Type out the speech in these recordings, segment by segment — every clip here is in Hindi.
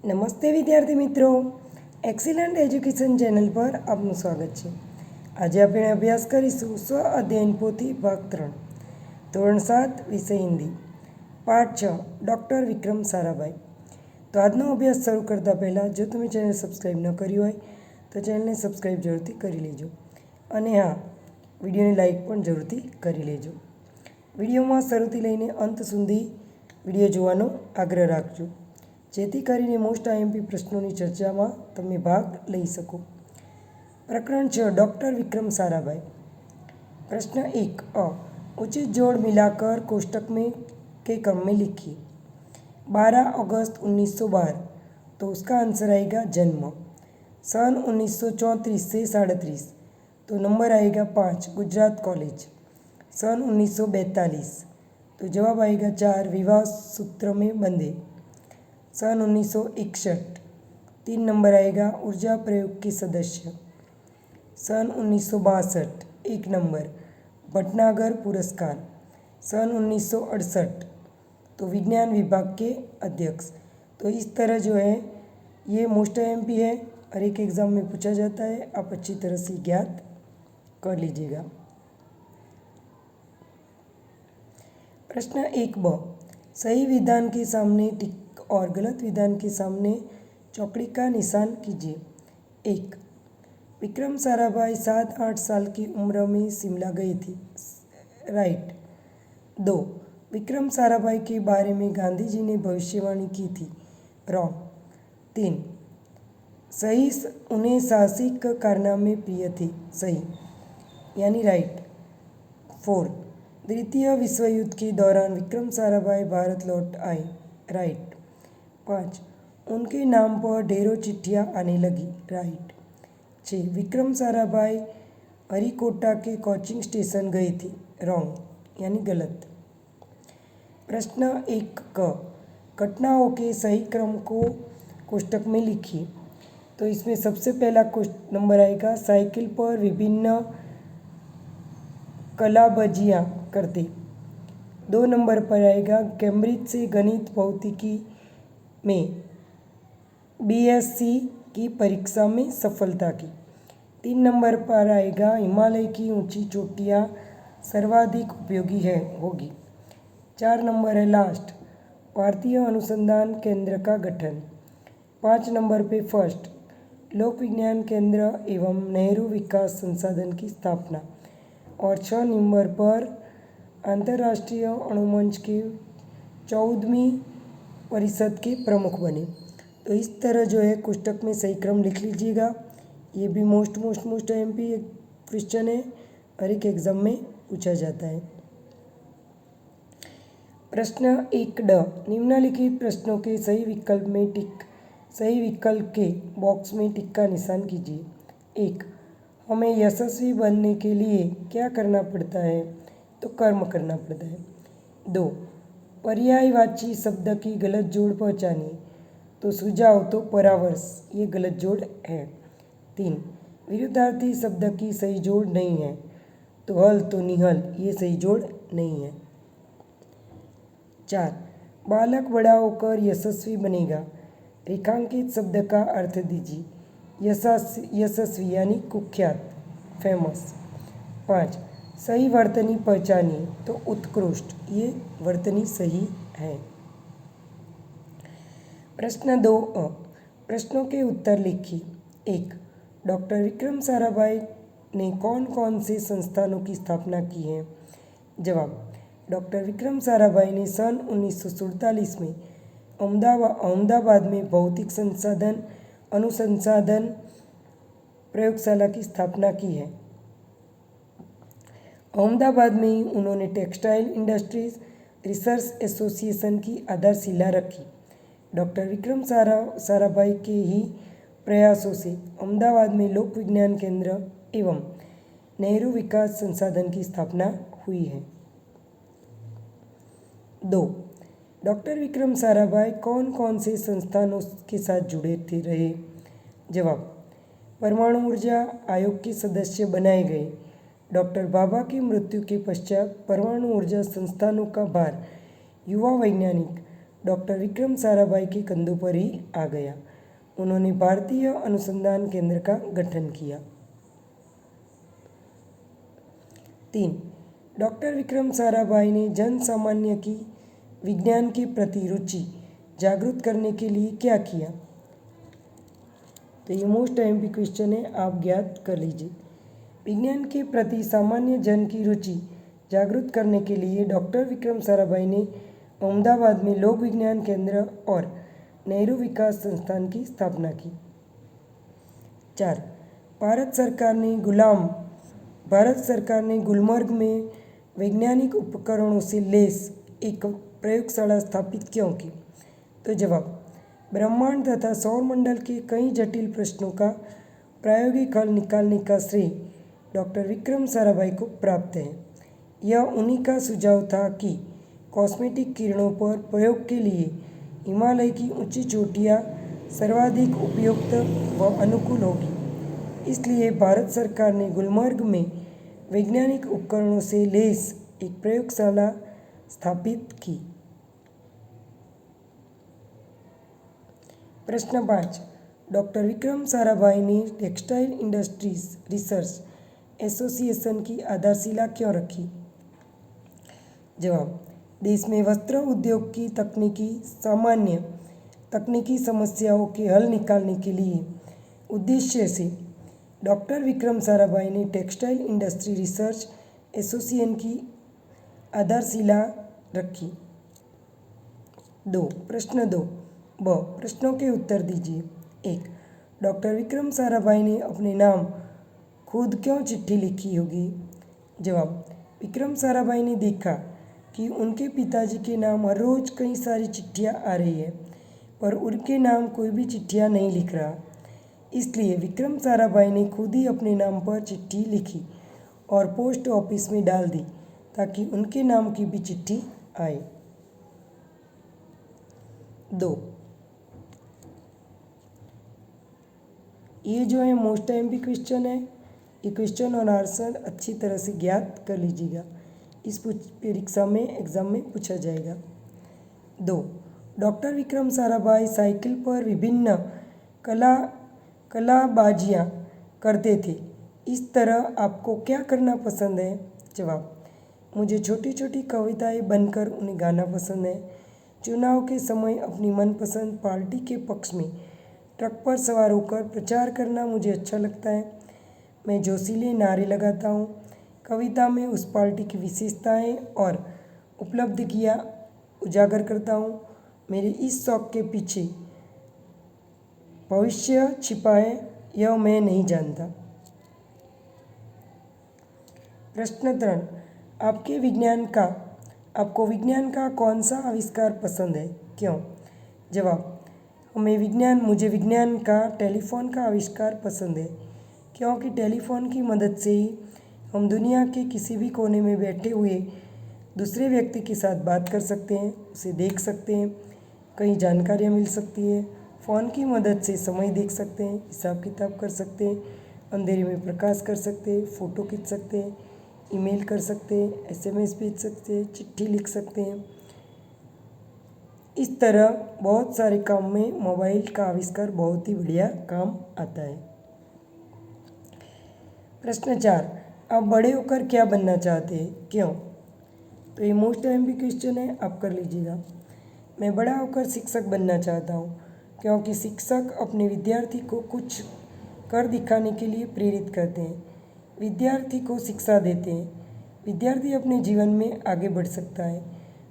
નમસ્તે વિદ્યાર્થી મિત્રો, એક્સિલન્ટ એજ્યુકેશન ચેનલ પર આપનું સ્વાગત છે. આજે આપણે અભ્યાસ કરીશું સ્વ અધ્યયન પોથી ભાગ 3, ધોરણ 7, વિષય હિન્દી, પાઠ 6, ડૉક્ટર વિક્રમ સારાભાઈ. તો આજનો અભ્યાસ શરૂ કરતાં પહેલાં જો તમે ચેનલ સબસ્ક્રાઈબ ન કરી હોય તો ચેનલને સબસ્ક્રાઈબ જરૂરથી કરી લેજો. અને હા, વિડીયોને લાઈક પણ જરૂરથી કરી લેજો. વિડીયોમાં શરૂથી લઈને અંત સુધી વિડીયો જોવાનો આગ્રહ રાખજો, જેથી કરીને મોસ્ટ આઈએમપી પ્રશ્નોની ચર્ચામાં તમે ભાગ લઈ શકો. प्रकरण 6, डॉक्टर विक्रम साराभाई. प्रश्न 1 अ, उचित जोड़ मिलाकर कोष्टक में के क्रम में लिखिए. 12 अगस्त 1912, तो उसका आंसर आएगा जन्म. सन 1934 से 37, तो नंबर आएगा 5, गुजरात कॉलेज. सन 1942, तो जवाब आएगा 4, विवाह सूत्र में बंधे. सन 1961, 3 नंबर आएगा ऊर्जा प्रयोग के सदस्य. सन 1962, 1 नंबर भटनागर पुरस्कार. सन 1968, तो विज्ञान विभाग के अध्यक्ष. तो इस तरह जो है ये मोस्ट एमपी है और एक एग्ज़ाम में पूछा जाता है, आप अच्छी तरह से ज्ञात कर लीजिएगा. प्रश्न 1 ब, सही विधान के सामने टिक और गलत विधान के सामने चौकड़ी का निशान कीजिए. 1, विक्रम साराभाई 7-8 साल की उम्र में शिमला गई थी. राइट. 2, विक्रम साराभाई के बारे में गांधी जी ने भविष्यवाणी की थी. रॉन्ग. 3, सही, उन्हें साहसिक कारनामे प्रिय थे. सही, यानी राइट. 4, द्वितीय विश्व युद्ध के दौरान विक्रम साराभाई भारत लौट आए. राइट. 5, उनके नाम पर ढेरों चिट्ठियाँ आने लगी. राइट. 6, विक्रम साराभाई हरिकोटा के कोचिंग स्टेशन गई थी. रॉन्ग, यानी गलत. प्रश्न 1 क, घटनाओं के सही क्रम को कोष्टक में लिखिए. तो इसमें सबसे पहला नंबर आएगा साइकिल पर विभिन्न कलाबाजियाँ करते. 2 नंबर पर आएगा कैम्ब्रिज से गणित भौतिकी में बीएससी की परीक्षा में सफलता की. 3 नंबर पर आएगा हिमालय की ऊंची चोटियाँ सर्वाधिक उपयोगी है होगी. 4 नंबर है लास्ट, भारतीय अनुसंधान केंद्र का गठन. 5 नंबर पे फर्स्ट, लोक विज्ञान केंद्र एवं नेहरू विकास संसाधन की स्थापना. और 6 नंबर पर अंतर्राष्ट्रीय अणुमंच के 14वीं परिषद के प्रमुख बने. तो इस तरह जो है कोष्टक में सही क्रम लिख लीजिएगा. ये भी मोस्ट एमपी क्वेश्चन है और एक एग्जाम में पूछा जाता है. प्रश्न 1 ड, निम्नलिखित प्रश्नों के सही विकल्प में टिक, सही विकल्प के बॉक्स में टिक का निशान कीजिए. 1, हमें यशस्वी बनने के लिए क्या करना पड़ता है? तो कर्म करना पड़ता है. 2, पर्यायवाची शब्द की गलत जोड़ पहचानिए. तो सुझाव तो परामर्श, ये गलत जोड़ है. 3, विरुद्धार्थी शब्द की सही जोड़ नहीं है. तो हल तो निहल, ये सही जोड़ नहीं है. 4, बालक बड़ा होकर यशस्वी बनेगा. रेखांकित शब्द का अर्थ दीजिए. यशस्वी यानी कुख्यात, फेमस. 5, सही वर्तनी पहचानिए. तो उत्कृष्ट, ये वर्तनी सही है. प्रश्न 2 अ, प्रश्नों के उत्तर लिखिए. 1, डॉक्टर विक्रम साराभाई ने कौन कौन से संस्थानों की स्थापना की है? जवाब, डॉक्टर विक्रम साराभाई ने सन 1947 में अहमदाबाद में भौतिक संसाधन अनुसंधान प्रयोगशाला की स्थापना की है. अहमदाबाद में ही उन्होंने टेक्सटाइल इंडस्ट्रीज रिसर्च एसोसिएशन की आधारशिला रखी. डॉक्टर विक्रम साराभाई के ही प्रयासों से अहमदाबाद में लोक विज्ञान केंद्र एवं नेहरू विकास संसाधन की स्थापना हुई है. 2, डॉक्टर विक्रम साराभाई कौन कौन से संस्थानों के साथ जुड़े थे रहे? जवाब, परमाणु ऊर्जा आयोग के सदस्य बनाए गए. डॉक्टर भाभा की मृत्यु के पश्चात परमाणु ऊर्जा संस्थानों का भार युवा वैज्ञानिक डॉक्टर विक्रम साराभाई के कंधों पर ही आ गया। उन्होंने भारतीय अनुसंधान केंद्र का गठन किया। 3. डॉक्टर विक्रम साराभाई ने जन सामान्य की विज्ञान के प्रति रुचि जागृत करने के लिए क्या किया? तो ये मोस्ट एमपी क्वेश्चन है, आप ज्ञात कर लीजिए। विज्ञान के प्रति सामान्य जन की रुचि जागृत करने के लिए डॉक्टर विक्रम साराभाई ने अहमदाबाद में लोक विज्ञान केंद्र और नेहरू विकास संस्थान की स्थापना की। 4. भारत सरकार ने गुलमर्ग में वैज्ञानिक उपकरणों से लैस एक प्रयोगशाला स्थापित क्यों की? तो जवाब, ब्रह्मांड तथा सौरमंडल के कई जटिल प्रश्नों का प्रायोगिक हल निकालने का श्रेय डॉक्टर विक्रम साराभाई को प्राप्त है। यह उन्हीं का सुझाव था कि कॉस्मेटिक किरणों पर प्रयोग के लिए हिमालय की ऊंची चोटियां सर्वाधिक उपयुक्त व अनुकूल होगी। इसलिए भारत सरकार ने गुलमर्ग में वैज्ञानिक उपकरणों से लैस एक प्रयोगशाला स्थापित की। प्रश्न 5. डॉक्टर विक्रम साराभाई ने टेक्सटाइल इंडस्ट्रीज रिसर्च एसोसिएशन की आधारशिला क्यों रखी? जवाब, देश में वस्त्र उद्योग की सामान्य तकनीकी समस्याओं के हल निकालने के लिए उद्देश्य से डॉक्टर विक्रम साराभाई ने टेक्सटाइल इंडस्ट्री रिसर्च एसोसिएशन की आधारशिला रखी। 2. प्रश्न 2 ब प्रश्नों के उत्तर दीजिए। 1. डॉक्टर विक्रम साराभाई ने अपने नाम खुद क्यों चिट्ठी लिखी होगी? जवाब, विक्रम साराभाई ने देखा कि उनके पिताजी के नाम हर रोज़ कई सारी चिट्ठियां आ रही है, पर उनके नाम कोई भी चिट्ठियां नहीं लिख रहा। इसलिए विक्रम साराभाई ने खुद ही अपने नाम पर चिट्ठी लिखी और पोस्ट ऑफिस में डाल दी ताकि उनके नाम की भी चिट्ठी आए। 2. ये जो है मोस्ट एमपी क्वेश्चन है, ये क्वेश्चन और आंसर अच्छी तरह से ज्ञात कर लीजिएगा, इस परीक्षा में एग्जाम में पूछा जाएगा। 2. डॉक्टर विक्रम साराभाई साइकिल पर विभिन्न कलाबाजियाँ करते थे। इस तरह आपको क्या करना पसंद है? जवाब, मुझे छोटी छोटी कविताएं बनकर उन्हें गाना पसंद है। चुनाव के समय अपनी मनपसंद पार्टी के पक्ष में ट्रक पर सवार होकर प्रचार करना मुझे अच्छा लगता है। मैं जोशीले नारे लगाता हूँ। कविता में उस पार्टी की विशेषताएं और उपलब्धियाँ उजागर करता हूँ। मेरे इस शौक के पीछे भविष्य छिपा है, यह मैं नहीं जानता। प्रश्न 3. आपको विज्ञान का कौन सा आविष्कार पसंद है? क्यों? जवाब, मुझे विज्ञान का टेलीफोन का आविष्कार पसंद है, क्योंकि टेलीफोन की मदद से ही हम दुनिया के किसी भी कोने में बैठे हुए दूसरे व्यक्ति के साथ बात कर सकते हैं, उसे देख सकते हैं, कई जानकारियाँ मिल सकती है। फ़ोन की मदद से समय देख सकते हैं, हिसाब किताब कर सकते हैं, अंधेरे में प्रकाश कर सकते हैं, फ़ोटो खींच सकते हैं, ईमेल कर सकते हैं, SMS भेज सकते हैं, चिट्ठी लिख सकते हैं। इस तरह बहुत सारे काम में मोबाइल का आविष्कार बहुत ही बढ़िया काम आता है। प्रश्न 4. आप बड़े होकर क्या बनना चाहते हैं? क्यों? तो ये मोस्ट एमपी क्वेश्चन है, आप कर लीजिएगा। मैं बड़ा होकर शिक्षक बनना चाहता हूँ, क्योंकि शिक्षक अपने विद्यार्थी को कुछ कर दिखाने के लिए प्रेरित करते हैं, विद्यार्थी को शिक्षा देते हैं, विद्यार्थी अपने जीवन में आगे बढ़ सकता है।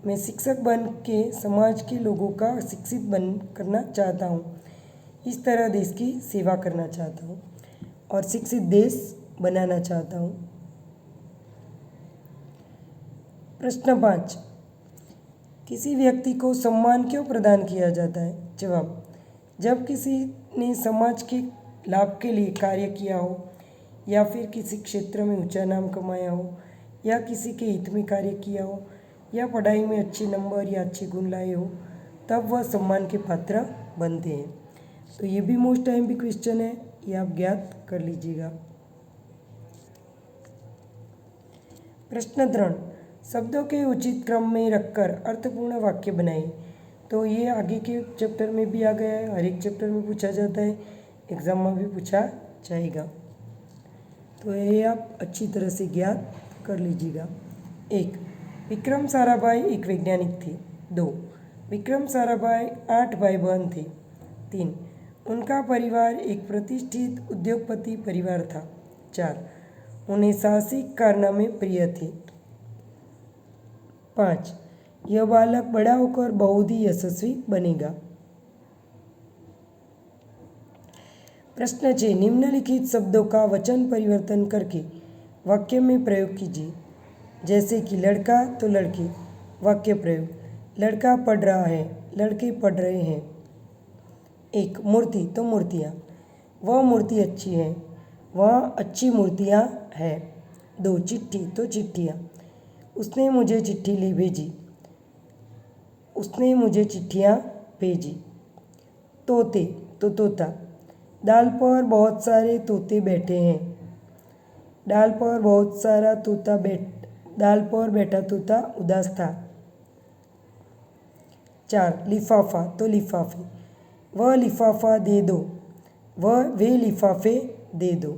मैं शिक्षक बन के समाज के लोगों का शिक्षित करना चाहता हूँ। इस तरह देश की सेवा करना चाहता हूँ और शिक्षित देश बनाना चाहता हूँ। प्रश्न 5. किसी व्यक्ति को सम्मान क्यों प्रदान किया जाता है? जवाब, जब किसी ने समाज के लाभ के लिए कार्य किया हो, या फिर किसी क्षेत्र में ऊंचा नाम कमाया हो, या किसी के हित में कार्य किया हो, या पढ़ाई में अच्छे नंबर या अच्छे गुण लाए हो, तब वह सम्मान के पात्र बनते हैं। तो ये भी मोस्ट एमपी क्वेश्चन है, ये आप ज्ञात कर लीजिएगा। प्रश्न 3. शब्दों के उचित क्रम में रखकर अर्थपूर्ण वाक्य बनाइए। तो ये आगे के चैप्टर में भी आ गया है, हर एक चैप्टर में पूछा जाता है, एग्ज़ाम में भी पूछा जाएगा। तो ये आप अच्छी तरह से ज्ञात कर लीजिएगा। 1. विक्रम साराभाई एक वैज्ञानिक थे। 2. विक्रम साराभाई 8 भाई बहन थे। 3. उनका परिवार एक प्रतिष्ठित उद्योगपति परिवार था। 4. उन्हें साहसिक कारनामे प्रिय थे। 5. यह बालक बड़ा होकर बहुत ही यशस्वी बनेगा। प्रश्न 6. निम्नलिखित शब्दों का वचन परिवर्तन करके वाक्य में प्रयोग कीजिए, जैसे कि लड़का तो लड़के। वाक्य प्रयोग: लड़का पढ़ रहा है, लड़के पढ़ रहे हैं। 1. मूर्ति तो मूर्तियाँ, वह मूर्ति अच्छी है, वह अच्छी मूर्तियाँ हैं। 2. चिट्ठी तो चिट्ठियाँ, उसने मुझे चिट्ठी ले भेजी, उसने मुझे चिट्ठियाँ भेजी। तोते तो तोता, डाल पर बहुत सारे तोते बैठे हैं, डाल पर बहुत सारा तोता डाल पर बैठा तोता उदास था। 4. लिफाफा तो लिफाफे, वह लिफाफा दे दो, वे लिफाफे दे दो।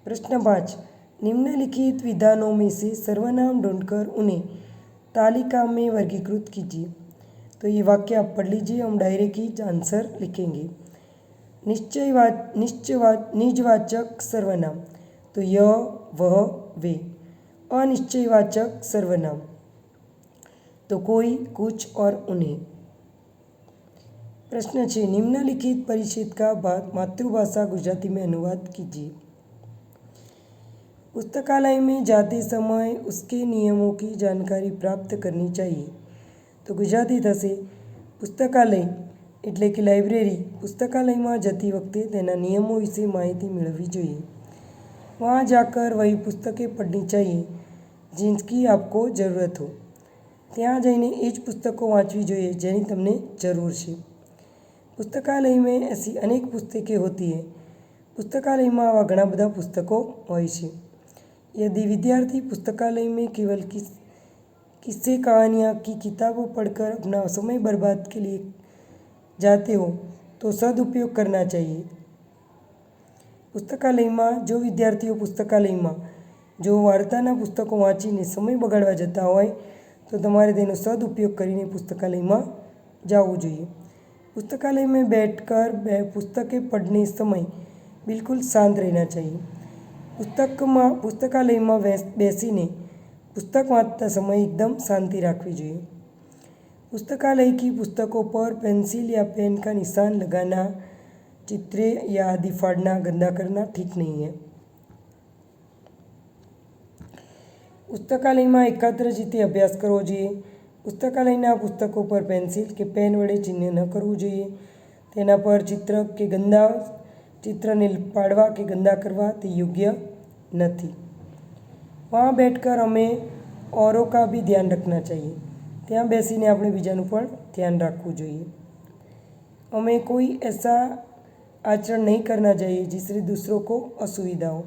प्रश्न 5. निम्नलिखित विधानों में से सर्वनाम ढूंढकर उन्हें तालिका में वर्गीकृत कीजिए। तो ये वाक्य आप पढ़ लीजिए, हम डायरेक्ट ही आंसर लिखेंगे। निजवाचक सर्वनाम तो यह, वह, वे। अनिश्चयवाचक सर्वनाम तो कोई, कुछ और उन्हें। प्रश्न 6. निम्नलिखित परिच्छेद का मातृभाषा गुजराती में अनुवाद कीजिए। पुस्तकालय में जाते समय उसके नियमों की जानकारी प्राप्त करनी चाहिए। तो ગુજરાતી થશે પુસ્તકાલય એટલે કે લાઇબ્રેરી, પુસ્તકાલયમાં જતી વખતે તેના નિયમો વિશે માહિતી મેળવવી જોઈએ। वहाँ जाकर वही पुस्तकें पढ़नी चाहिए जिनकी आपको ज़रूरत हो। ત્યાં જઈને એ જ પુસ્તકો વાંચવી જોઈએ જેની તમને જરૂર છે। પુસ્તકાલય में ऐसी अनेक पुस्तकें होती है। पुस्तकालयમાં આવા ઘણા બધા પુસ્તકો હોય છે। यदि विद्यार्थी पुस्तकालय में केवल किस्से कहानियाँ की किताबों पढ़कर अपना समय बर्बाद के लिए जाते हो तो सदुपयोग करना चाहिए। पुस्तकालयમાં जो विद्यार्थीओ पुस्तकालयમાં जो वार्ताना पुस्तकों वाँचीने समय बगाड़वा जता होय तो तमारे तेनो सदुपयोग करीने पुस्तकालयમાં जावुं जोईए। पुस्तकालय में बैठकर पुस्तकें पढ़ने समय बिल्कुल शांत रहना चाहिए। पुस्तकालयમાં બેસીને पुस्तक वाँचता समय एकदम शांति राखवी જોઈએ। पुस्तकालय की पुस्तकों पर पेंसिल या पेन का निशान लगाना, चित्र या आदि फाड़ना, गंदा करना ठीक नहीं है। पुस्तकालय में एकाग्रचित्ते अभ्यास करवो જોઈએ। पुस्तकालयना पुस्तकों पर पेंसिल के पेन वडे चिन्ह न करवुं જોઈએ। तेना पर चित्र के गंदा चित्रने पाड़वा के गंदा करवा ते योग्य नहीं। वहाँ बैठकर हमें औरों का भी ध्यान रखना चाहिए। ત્યાં બેસીને આપણે બીજાનું પણ ધ્યાન રાખવું જોઈએ। हमें कोई ऐसा आचरण नहीं करना चाहिए जिससे दूसरों को असुविधा हो।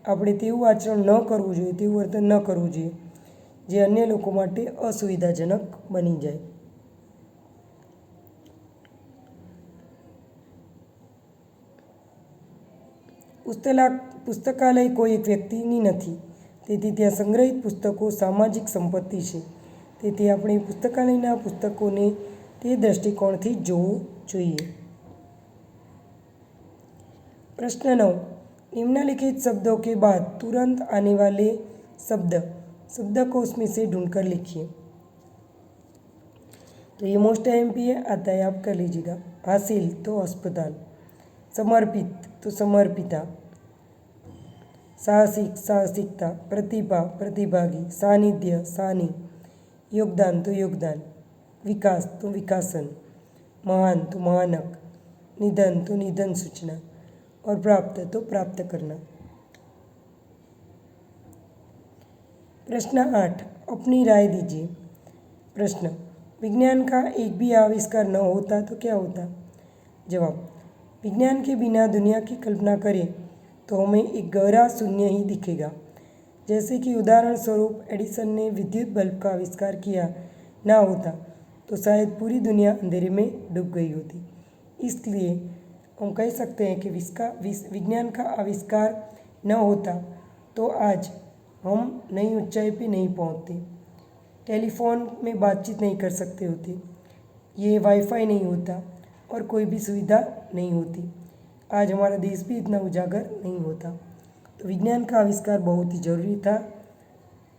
આપણે તેવું આચરણ ન કરવું જોઈએ, તેવું વર્તન ન કરવું જોઈએ જે અન્ય લોકો માટે અસુવિધાજનક બની જાય। પુસ્તકાલય કોઈ એક વ્યક્તિની નથી, તેથી ત્યાં સંગ્રહિત પુસ્તકો સામાજિક સંપત્તિ છે। તેથી આપણે પુસ્તકાલયના પુસ્તકોને તે દૃષ્ટિકોણથી જોવું જોઈએ। प्रश्न 9. निम्नलिखित शब्दों के बाद तुरंत आने वाले शब्दकोश में से ढूंढकर लिखिए। तो ये मोस्ट एमपी है, आता है, आप कर लीजिएगा। हासिल तो अस्पताल, समर्पित तो समर्पिता, साहसिक साहसिकता, प्रतिभा प्रतिभागी, सानिध्य सानी, योगदान तो योगदान, विकास तो विकासन, महान तो महानक, निधन तो निधन सूचना और प्राप्त तो प्राप्त करना। प्रश्न 8. अपनी राय दीजिए। प्रश्न: विज्ञान का एक भी आविष्कार न होता तो क्या होता? जवाब: विज्ञान के बिना दुनिया की कल्पना करें तो हमें एक गहरा शून्य ही दिखेगा। जैसे कि उदाहरण स्वरूप एडिसन ने विद्युत बल्ब का आविष्कार किया ना होता तो शायद पूरी दुनिया अंधेरे में डूब गई होती। इसलिए हम कह सकते हैं कि विज्ञान का आविष्कार न होता तो आज हम नई ऊंचाई पे नहीं पहुंचते, टेलीफोन में बातचीत नहीं कर सकते होते, ये वाईफाई नहीं होता और कोई भी सुविधा नहीं होती, आज हमारा देश भी इतना उजागर नहीं होता। तो विज्ञान का आविष्कार बहुत ही ज़रूरी था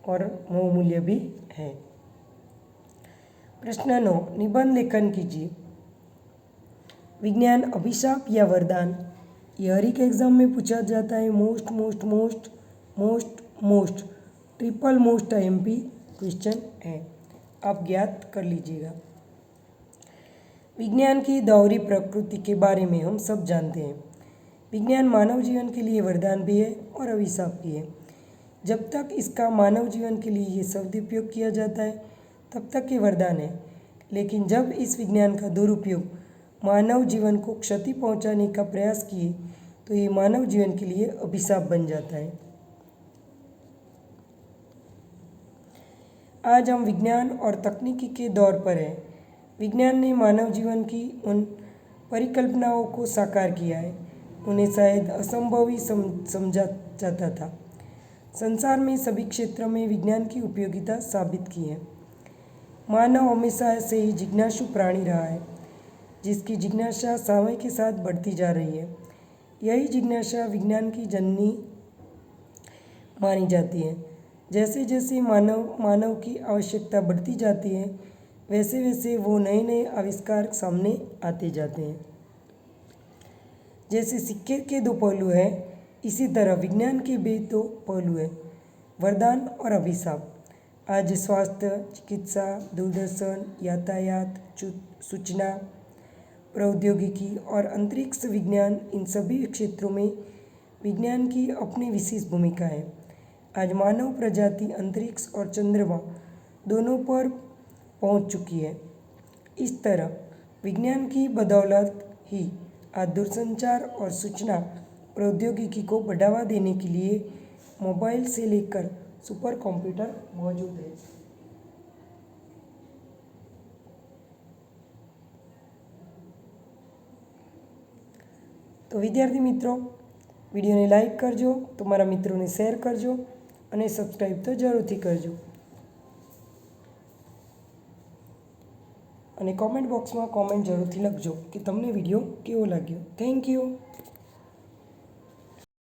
और बहुमूल्य भी है। प्रश्न 9, निबंध लेखन कीजिए। विज्ञान अभिशाप या वरदान? ये हर एक एग्जाम में पूछा जाता है। Most most most most most triple most MP question है, आप ज्ञात कर लीजिएगा। विज्ञान की दोहरी प्रकृति के बारे में हम सब जानते हैं। विज्ञान मानव जीवन के लिए वरदान भी है और अभिशाप भी है। जब तक इसका मानव जीवन के लिए ये शब्द उपयोग किया जाता है तब तक ये वरदान है, लेकिन जब इस विज्ञान का दुरुपयोग मानव जीवन को क्षति पहुंचाने का प्रयास किए तो ये मानव जीवन के लिए अभिशाप बन जाता है। आज हम विज्ञान और तकनीकी के दौर पर हैं। विज्ञान ने मानव जीवन की उन परिकल्पनाओं को साकार किया है, उन्हें शायद असंभव ही समझा जाता था। संसार में सभी क्षेत्रों में विज्ञान की उपयोगिता साबित की है। मानव हमेशा से ही जिज्ञासु प्राणी रहा है, जिसकी जिज्ञासा समय के साथ बढ़ती जा रही है। यही जिज्ञासा विज्ञान की जननी मानी जाती है। जैसे जैसे मानव की आवश्यकता बढ़ती जाती है, वैसे वैसे वो नए नए आविष्कार सामने आते जाते हैं। जैसे सिक्के के दो पहलू हैं, इसी तरह विज्ञान के भी दो पहलू हैं, वरदान और अभिशाप। आज स्वास्थ्य, चिकित्सा, दूरदर्शन, यातायात, सूचना प्रौद्योगिकी और अंतरिक्ष विज्ञान, इन सभी क्षेत्रों में विज्ञान की अपनी विशेष भूमिका है। आज मानव प्रजाति अंतरिक्ष और चंद्रमा दोनों पर पहुंच चुकी है। इस तरह विज्ञान की बदौलत ही आज दूरसंचार और सूचना प्रौद्योगिकी को बढ़ावा देने के लिए मोबाइल से लेकर सुपर कंप्यूटर मौजूद है। तो विद्यार्थी मित्रों, વિડીયોને લાઈક કરજો, તમારા મિત્રોને શેર કરજો અને સબસ્ક્રાઈબ તો જરૂરથી કરજો અને કોમેન્ટ બોક્સમાં કોમેન્ટ જરૂરથી લખજો કે તમને વિડીયો કેવો લાગ્યો। Thank you.